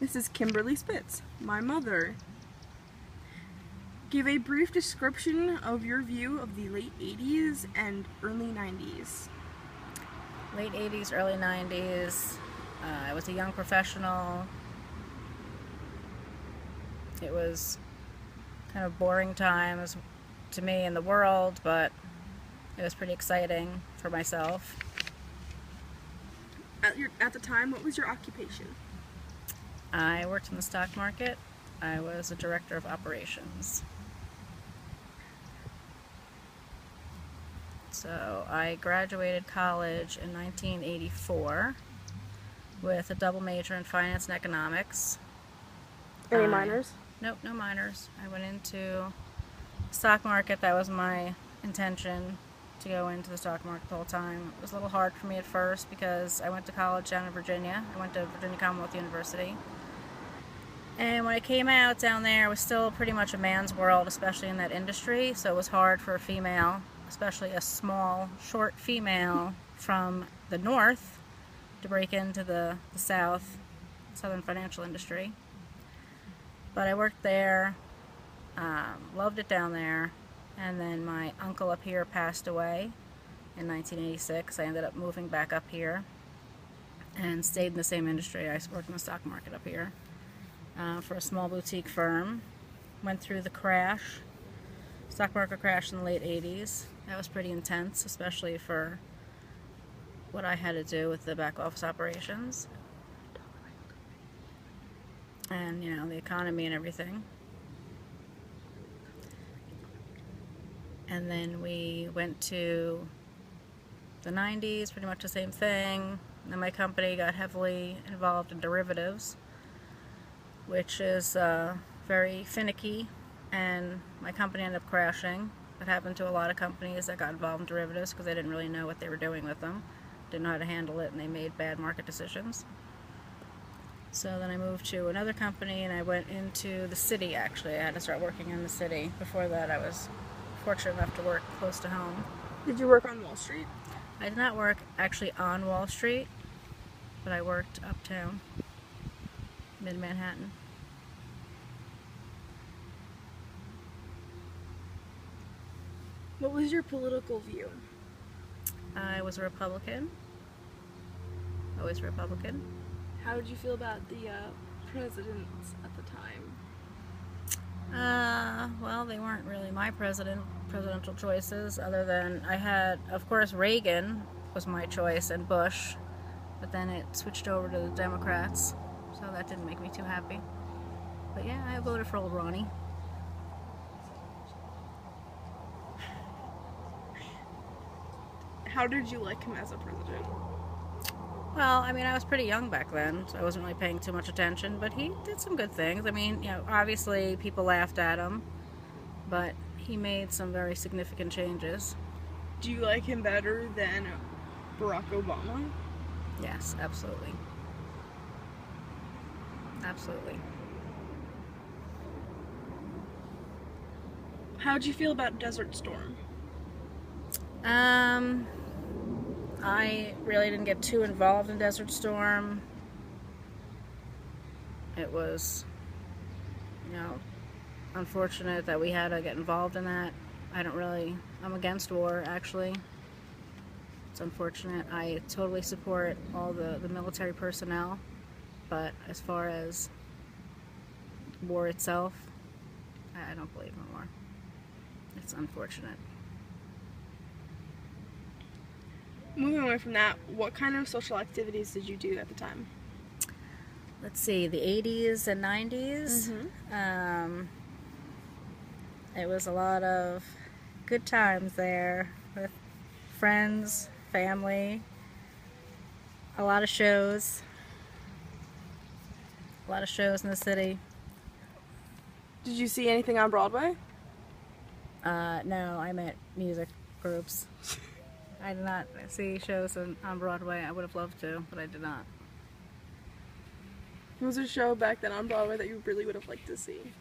This is Kimberly Spitz, my mother. Give a brief description of your view of the late 80s and early 90s. Late 80s, early 90s. I was a young professional. It was kind of boring times to me in the world, but it was pretty exciting for myself. At the time, what was your occupation? I worked in the stock market. I was a director of operations. So I graduated college in 1984 with a double major in finance and economics. Any minors? Nope, no minors. I went into the stock market. That was my intention, to go into the stock market the whole time. It was a little hard for me at first because I went to college down in Virginia. I went to Virginia Commonwealth University. And when I came out down there, it was still pretty much a man's world, especially in that industry. So it was hard for a female, especially a small, short female from the north, to break into the southern financial industry. But I worked there, loved it down there, and then my uncle up here passed away in 1986. I ended up moving back up here and stayed in the same industry. I worked in the stock market up here for a small boutique firm. Went through the crash. Stock market crash in the late 80s. That was pretty intense, especially for what I had to do with the back office operations. And, you know, the economy and everything. And then we went to the 90s, pretty much the same thing. And then my company got heavily involved in derivatives, which is very finicky, and my company ended up crashing. That happened to a lot of companies that got involved in derivatives because they didn't really know what they were doing with them, didn't know how to handle it, and they made bad market decisions. So then I moved to another company, and I went into the city. Actually, I had to start working in the city. Before that, I was fortunate enough to work close to home. Did you work on Wall Street? I did not work actually on Wall Street, but I worked uptown, mid-Manhattan. What was your political view? I was a Republican. Always a Republican. How did you feel about the presidents at the time? Well, they weren't really my presidential choices, other than I had, of course, Reagan was my choice and Bush, but then it switched over to the Democrats, so that didn't make me too happy. But yeah, I voted for old Ronnie. How did you like him as a president? Well, I mean, I was pretty young back then, so I wasn't really paying too much attention, but he did some good things. I mean, you know, obviously people laughed at him, but he made some very significant changes. Do you like him better than Barack Obama? Yes, absolutely. Absolutely. How'd you feel about Desert Storm? I really didn't get too involved in Desert Storm. It was, you know, unfortunate that we had to get involved in that. I'm against war, actually. It's unfortunate. I totally support all the military personnel, but as far as war itself, I don't believe in war. It's unfortunate. Moving away from that, what kind of social activities did you do at the time? Let's see, the 80s and 90s. It was a lot of good times there with friends, family, a lot of shows in the city. Did you see anything on Broadway? No, I meant music groups. I did not see shows on Broadway. I would have loved to, but I did not. What was a show back then on Broadway that you really would have liked to see?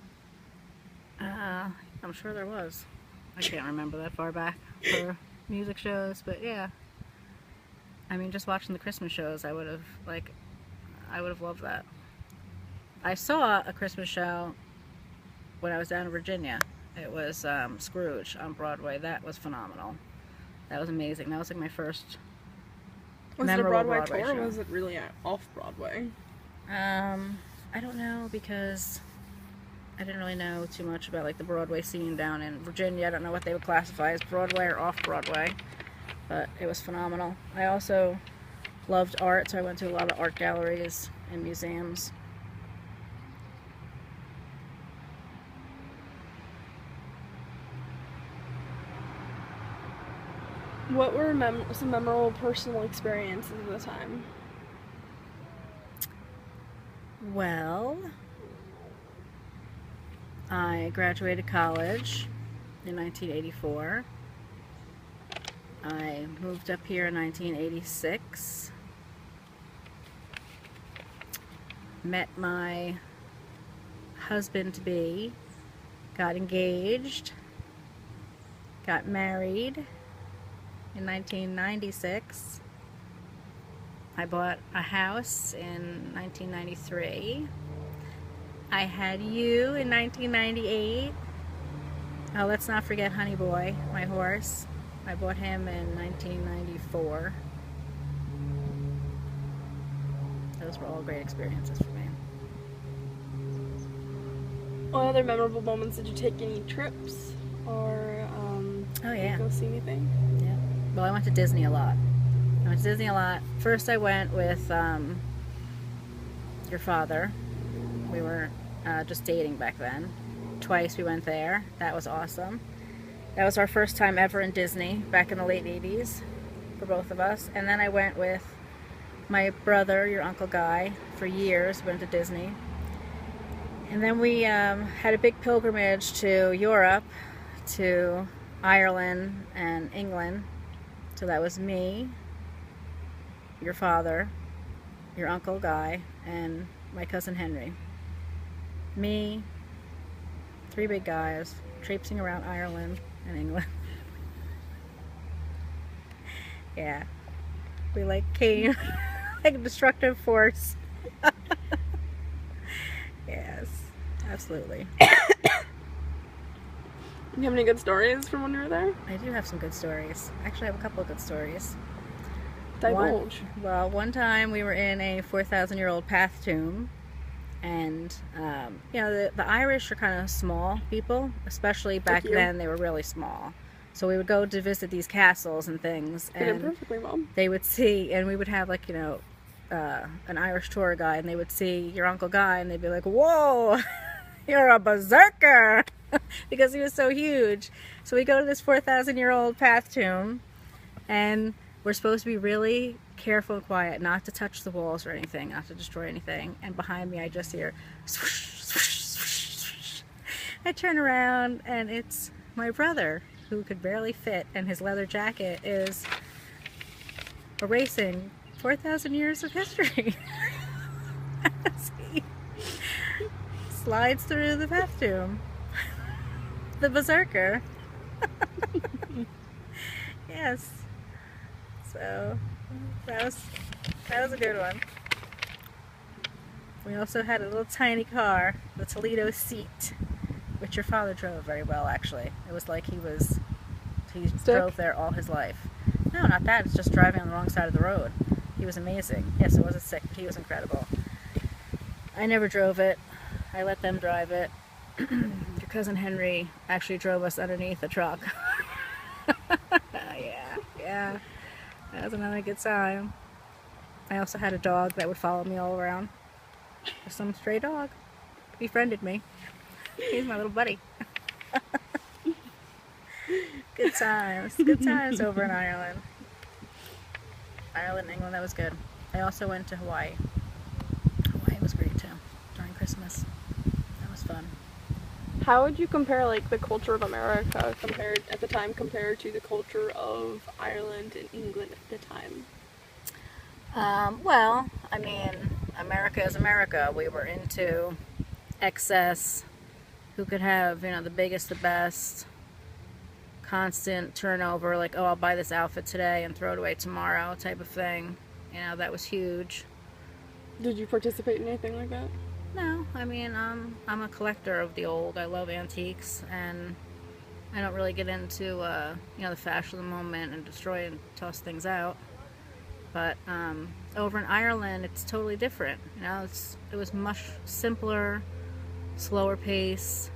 I'm sure there was. I can't remember that far back for music shows, but yeah. I mean, just watching the Christmas shows, I would have loved that. I saw a Christmas show when I was down in Virginia. It was Scrooge on Broadway. That was phenomenal. That was amazing. That was like my first Was it a memorable Broadway tour, show. or was it really off-Broadway? I don't know, because I didn't really know too much about like the Broadway scene down in Virginia. I don't know what they would classify as Broadway or off-Broadway, but it was phenomenal. I also loved art, so I went to a lot of art galleries and museums. What were some memorable personal experiences of the time? Well, I graduated college in 1984. I moved up here in 1986. Met my husband-to-be, got engaged, got married in 1996. I bought a house in 1993. I had you in 1998. Oh, let's not forget Honey Boy, my horse. I bought him in 1994. Those were all great experiences for me. What other memorable moments? Did you take any trips or Oh yeah. go see anything? Yeah. Well, I went to Disney a lot. First I went with your father. We were just dating back then. Twice we went there. That was awesome. That was our first time ever in Disney back in the late 80s for both of us. And then I went with my brother, your Uncle Guy, for years. We went to Disney. And then we had a big pilgrimage to Europe, to Ireland and England. So that was me, your father, your Uncle Guy, and my cousin Henry. Me, 3 big guys, traipsing around Ireland and England. Yeah. We like came like a destructive force. Yes, absolutely. Do you have any good stories from when you were there? I do have some good stories. Actually, I have a couple of good stories. Divulge. One time we were in a 4,000-year-old path tomb, and you know, the Irish are kind of small people, especially back then. They were really small. So we would go to visit these castles and things, and Perfectly, Mom. they would see, and we would have like, you know, an Irish tour guide, and they would see your Uncle Guy, and they'd be like, "Whoa, you're a berserker," because he was so huge. So we go to this 4,000-year-old path tomb, and we're supposed to be really careful and quiet, not to touch the walls or anything, not to destroy anything. And behind me, I just hear swoosh, swoosh, swoosh, swoosh. I turn around, and it's my brother, who could barely fit, and his leather jacket is erasing 4,000 years of history. As he slides through the path tomb. The berserker. Yes. So that was a good one. We also had a little tiny car, the Toledo Seat, which your father drove very well, actually. It was like he drove there all his life. No, not that. It's just driving on the wrong side of the road. He was amazing. Yes, it wasn't sick, but he was incredible. I never drove it. I let them drive it. Your cousin Henry actually drove us underneath the truck. Yeah. That was another good time. I also had a dog that would follow me all around. Some stray dog befriended me. He's my little buddy. Good times. Good times over in Ireland. Ireland and England, that was good. I also went to Hawaii. Hawaii was great too, during Christmas. That was fun. How would you compare like the culture of America compared to the culture of Ireland and England at the time? Well, I mean, America is America. We were into excess. Who could have, you know, the biggest, the best, constant turnover, like, oh, I'll buy this outfit today and throw it away tomorrow type of thing. You know, that was huge. Did you participate in anything like that? No, I mean, I'm a collector of the old. I love antiques, and I don't really get into, the fashion of the moment and destroy and toss things out. But over in Ireland, it's totally different. It was much simpler, slower pace.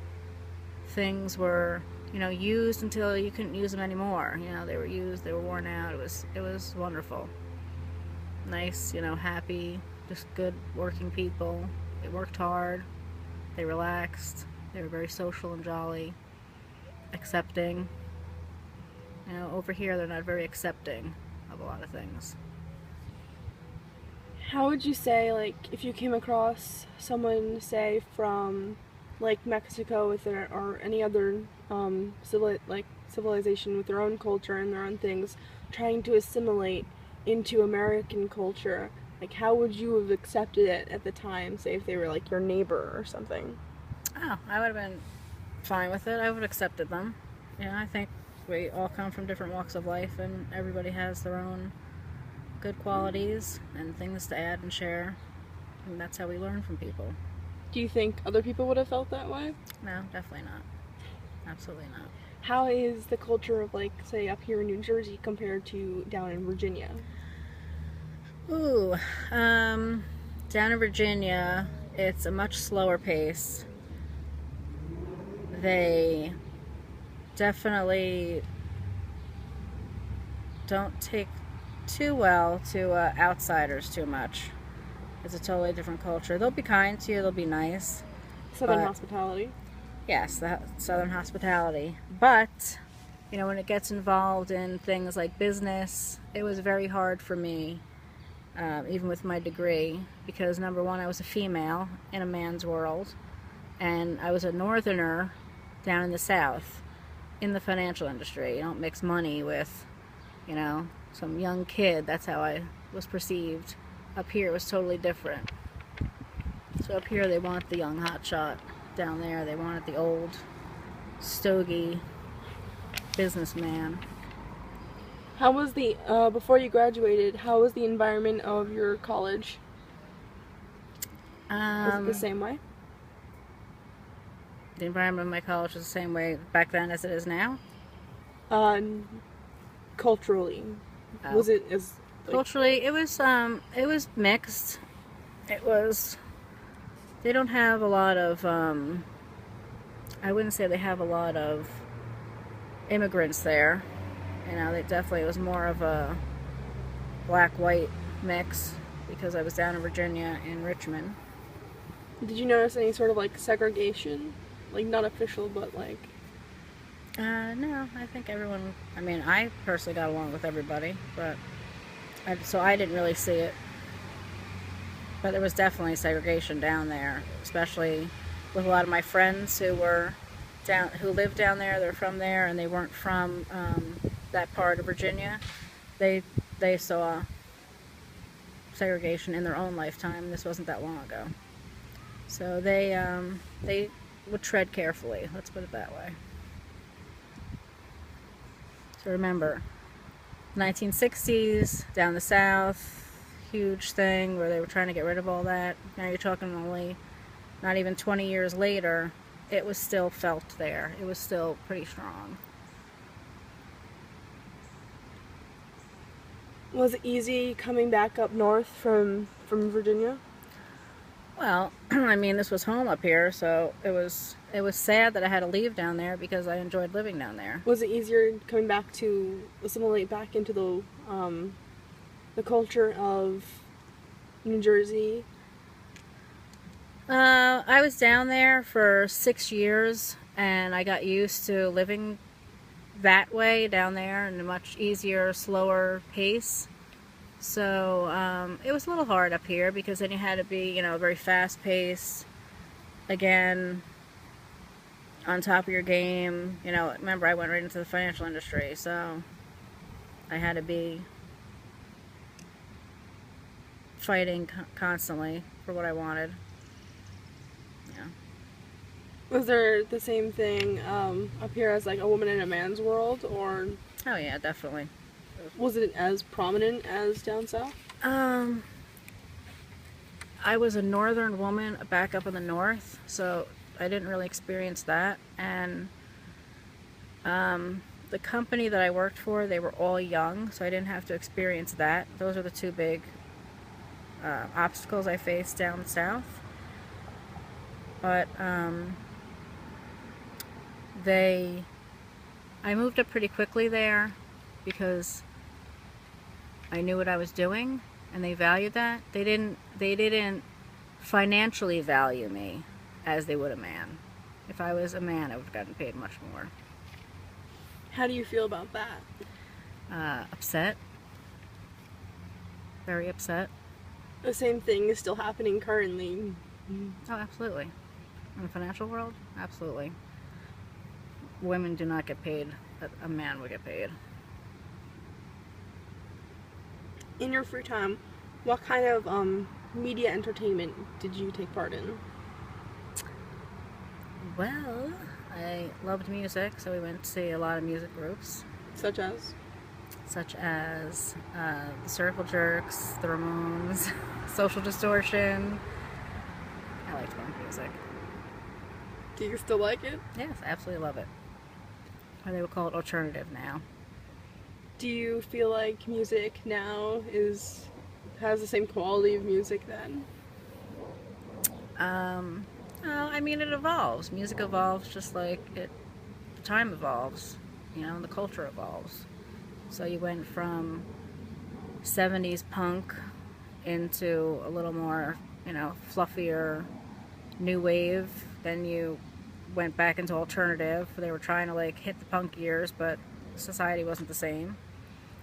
Things were, used until you couldn't use them anymore. They were used, they were worn out. It was wonderful. Nice, happy, just good working people. They worked hard. They relaxed. They were very social and jolly, accepting. Over here they're not very accepting of a lot of things. How would you say, like, if you came across someone, say, from, like, Mexico or any other civilization with their own culture and their own things, trying to assimilate into American culture, like, how would you have accepted it at the time, say, if they were, like, your neighbor or something? Oh, I would have been fine with it. I would have accepted them. I think we all come from different walks of life, and everybody has their own good qualities and things to add and share, and that's how we learn from people. Do you think other people would have felt that way? No, definitely not. Absolutely not. How is the culture of, like, say, up here in New Jersey compared to down in Virginia? Ooh, down in Virginia, it's a much slower pace. They definitely don't take too well to outsiders too much. It's a totally different culture. They'll be kind to you, they'll be nice. Southern hospitality? Yes, the Southern hospitality. But, when it gets involved in things like business, it was very hard for me, even with my degree, because number one, I was a female in a man's world, and I was a northerner down in the South in the financial industry. You don't mix money with, some young kid. That's how I was perceived. Up here it was totally different. So up here they want the young hotshot. Down there they wanted the old stogie businessman. How was before you graduated, how was the environment of your college? Was it the same way? The environment of my college was the same way back then as it is now? Culturally. Oh. Was it as... Culturally, it was mixed. They don't have a lot of, I wouldn't say they have a lot of immigrants there. It was more of a black-white mix because I was down in Virginia in Richmond. Did you notice any sort of, like, segregation? Like, not official, but, like... No, I think everyone, I personally got along with everybody, so I didn't really see it. But there was definitely segregation down there, especially with a lot of my friends who lived down there. They're from there, and they weren't from that part of Virginia. They saw segregation in their own lifetime. This wasn't that long ago, so they would tread carefully. Let's put it that way. So remember, 1960s down the South, huge thing where they were trying to get rid of all that. Now you're talking only not even 20 years later, it was still felt there. It was still pretty strong. Was it easy coming back up north from Virginia? Well, this was home up here, so it was sad that I had to leave down there because I enjoyed living down there. Was it easier coming back to assimilate back into the culture of New Jersey? I was down there for 6 years, and I got used to living that way down there in a much easier, slower pace. So it was a little hard up here because then you had to be, very fast pace. Again, on top of your game. Remember I went right into the financial industry, so I had to be fighting constantly for what I wanted. Was there the same thing up here as, like, a woman in a man's world, or? Oh yeah, definitely. Was it as prominent as down south? I was a northern woman back up in the north, so I didn't really experience that. And the company that I worked for, they were all young, so I didn't have to experience that. Those are the two big obstacles I faced down south. But I moved up pretty quickly there because I knew what I was doing, and they valued that. They didn't financially value me as they would a man. If I was a man, I would have gotten paid much more. How do you feel about that? Upset. Very upset. The same thing is still happening currently. Oh, absolutely. In the financial world, absolutely. Women do not get paid that a man would get paid. In your free time, what kind of media entertainment did you take part in? Well, I loved music, so we went to see a lot of music groups. Such as? Such as the Circle Jerks, the Ramones, Social Distortion. I liked punk music. Do you still like it? Yes, I absolutely love it. Or they would call it alternative now. Do you feel like music now has the same quality of music then? I mean, it evolves. Music evolves just like time evolves, and the culture evolves. So you went from 70s punk into a little more, fluffier new wave. Then you went back into alternative. They were trying to hit the punk years, but society wasn't the same.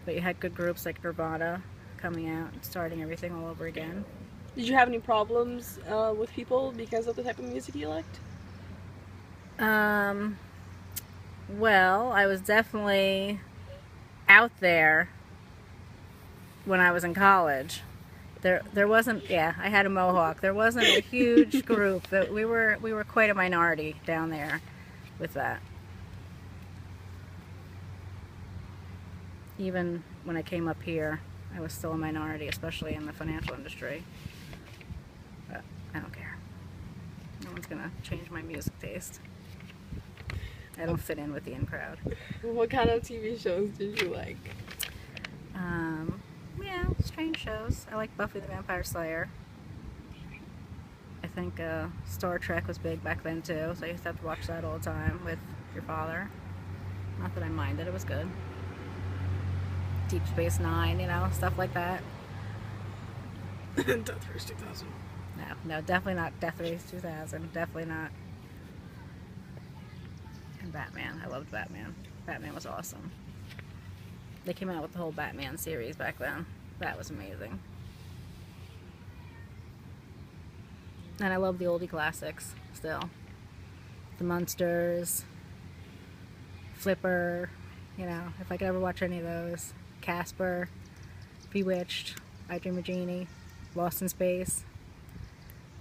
But you had good groups like Nirvana coming out and starting everything all over again. Did you have any problems with people because of the type of music you liked? Well, I was definitely out there when I was in college. There wasn't, I had a mohawk. There wasn't a huge group. We were quite a minority down there with that. Even when I came up here, I was still a minority, especially in the financial industry. But I don't care. No one's gonna change my music taste. I don't fit in with the in crowd. What kind of TV shows did you like? Strange shows. I like Buffy the Vampire Slayer. I think Star Trek was big back then too, so I used to have to watch that all the time with your father. Not that I minded, it was good. Deep Space Nine, stuff like that. Death Race 2000. No, definitely not Death Race 2000. Definitely not. And Batman. I loved Batman. Batman was awesome. They came out with the whole Batman series back then. That was amazing. And I love the oldie classics still. The Munsters, Flipper, if I could ever watch any of those. Casper, Bewitched, I Dream of Jeannie, Lost in Space.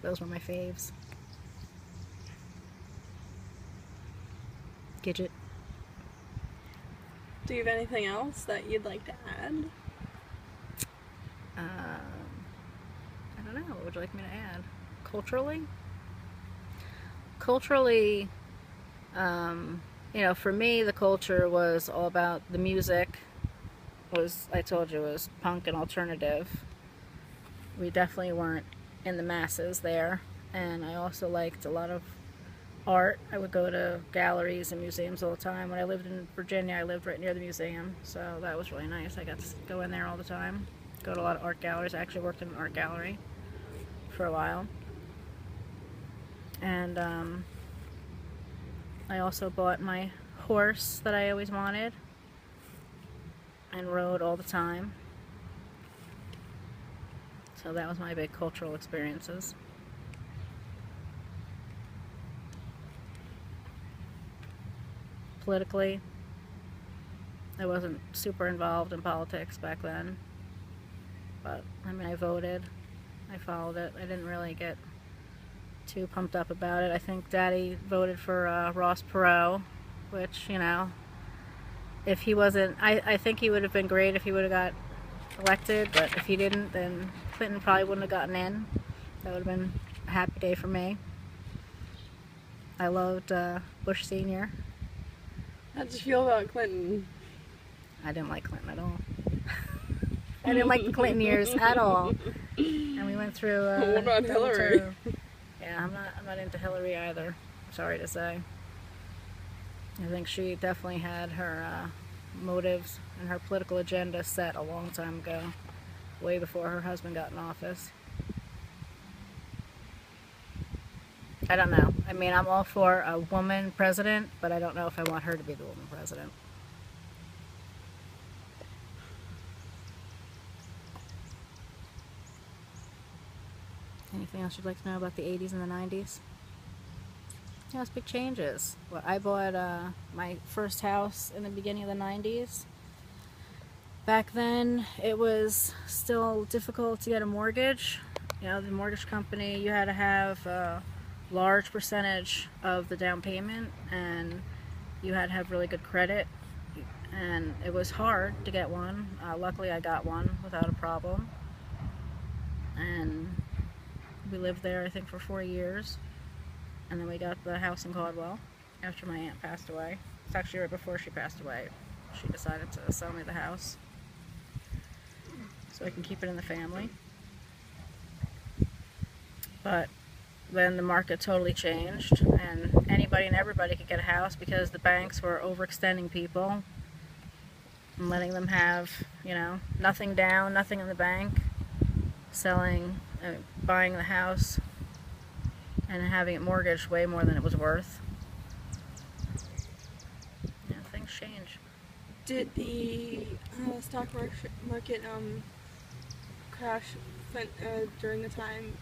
Those were my faves. Gidget. Do you have anything else that you'd like to add? I don't know. What would you like me to add? Culturally? Culturally, for me, the culture was all about the music. I told you, was punk and alternative. We definitely weren't in the masses there. And I also liked a lot of art. I would go to galleries and museums all the time. When I lived in Virginia, I lived right near the museum, so that was really nice. I got to go in there all the time. Go to a lot of art galleries. I actually worked in an art gallery for a while. And I also bought my horse that I always wanted and rode all the time. So that was my big cultural experiences. Politically, I wasn't super involved in politics back then, but I voted, I followed it. I didn't really get too pumped up about it. I think Daddy voted for Ross Perot, which, if he wasn't, I think he would have been great if he would have got elected, but if he didn't, then Clinton probably wouldn't have gotten in. That would have been a happy day for me. I loved Bush Sr. How did you feel about Clinton? I didn't like Clinton at all. I didn't like the Clinton years at all. And we went through. What about Hillary? Yeah, I'm not into Hillary either. I'm sorry to say. I think she definitely had her motives and her political agenda set a long time ago, way before her husband got in office. I don't know. I mean, I'm all for a woman president, but I don't know if I want her to be the woman president. Anything else you'd like to know about the 80s and the 90s? Yeah, it's big changes. Well, I bought my first house in the beginning of the 90s. Back then, it was still difficult to get a mortgage. You know, the mortgage company, you had to have a large percentage of the down payment, and you had to have really good credit. And it was hard to get one. Luckily, I got one without a problem. And we lived there, I think, for 4 years. And then we got the house in Caldwell after my aunt passed away. It's actually right before she passed away. She decided to sell me the house so I can keep it in the family. But then the market totally changed, and anybody and everybody could get a house because the banks were overextending people and letting them have, you know, nothing down, nothing in the bank, buying the house and having it mortgaged way more than it was worth. Yeah, things change. Did the stock market crash during the time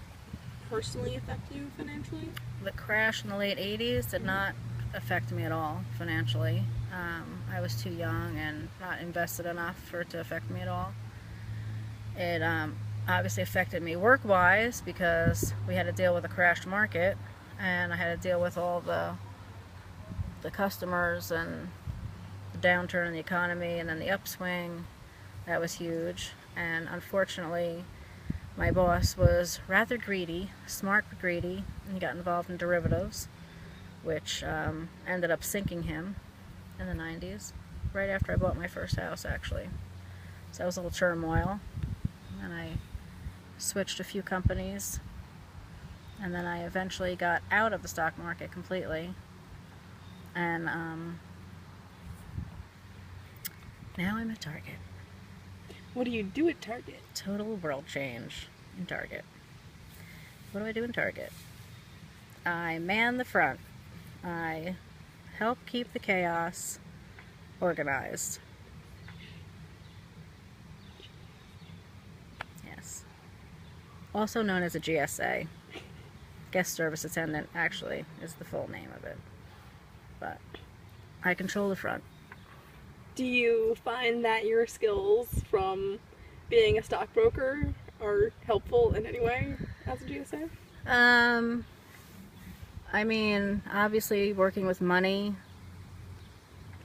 personally affect you financially? The crash in the late 80s did not affect me at all financially. I was too young and not invested enough for it to affect me at all. It obviously affected me work-wise because we had to deal with a crashed market, and I had to deal with all the customers and the downturn in the economy, and then the upswing. That was huge. And unfortunately, my boss was rather greedy, smart but greedy, and he got involved in derivatives, which ended up sinking him in the 90s, right after I bought my first house, actually. So that was a little turmoil, and I switched a few companies, and then I eventually got out of the stock market completely, and now I'm at Target. What do you do at Target? Total world change in Target. What do I do in Target? I man the front. I help keep the chaos organized. Yes. Also known as a GSA. Guest Service Attendant, actually, is the full name of it. But I control the front. Do you find that your skills from being a stockbroker are helpful in any way as a GSA? I mean, obviously working with money,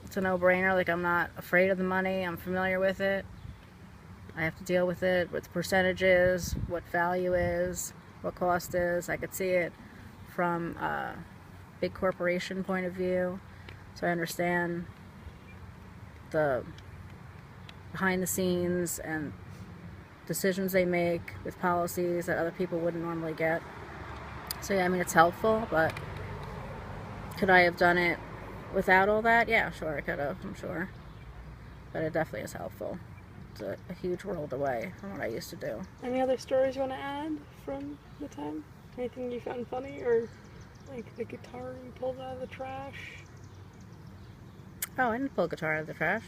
it's a no-brainer. Like, I'm not afraid of the money. I'm familiar with it. I have to deal with it, with percentages, what value is, what cost is. I could see it from a big corporation point of view, so I understand the behind the scenes and decisions they make with policies that other people wouldn't normally get. So yeah, I mean, it's helpful, but could I have done it without all that? Yeah, sure, I could have, I'm sure. But it definitely is helpful. It's a huge world away from what I used to do. Any other stories you want to add from the time? Anything you found funny, or like the guitar you pulled out of the trash? Oh, I didn't pull a guitar out of the trash.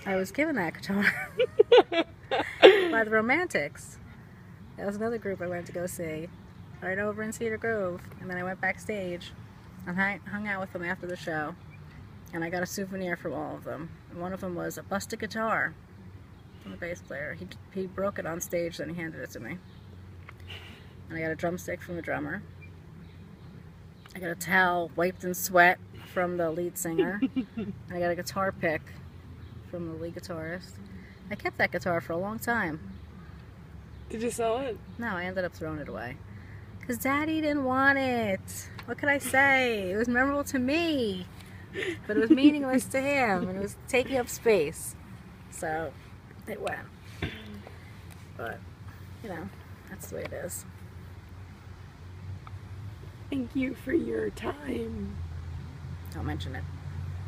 I was given that guitar by the Romantics. That was another group I went to go see right over in Cedar Grove, and then I went backstage and hung out with them after the show, and I got a souvenir from all of them. And one of them was a busted guitar from the bass player. He broke it on stage, then he handed it to me. And I got a drumstick from the drummer. I got a towel wiped in sweat from the lead singer. And I got a guitar pick from the lead guitarist. I kept that guitar for a long time. Did you sell it? No, I ended up throwing it away. Because Daddy didn't want it. What could I say? It was memorable to me, but it was meaningless to him, and it was taking up space. So it went. But, you know, that's the way it is. Thank you for your time. Don't mention it.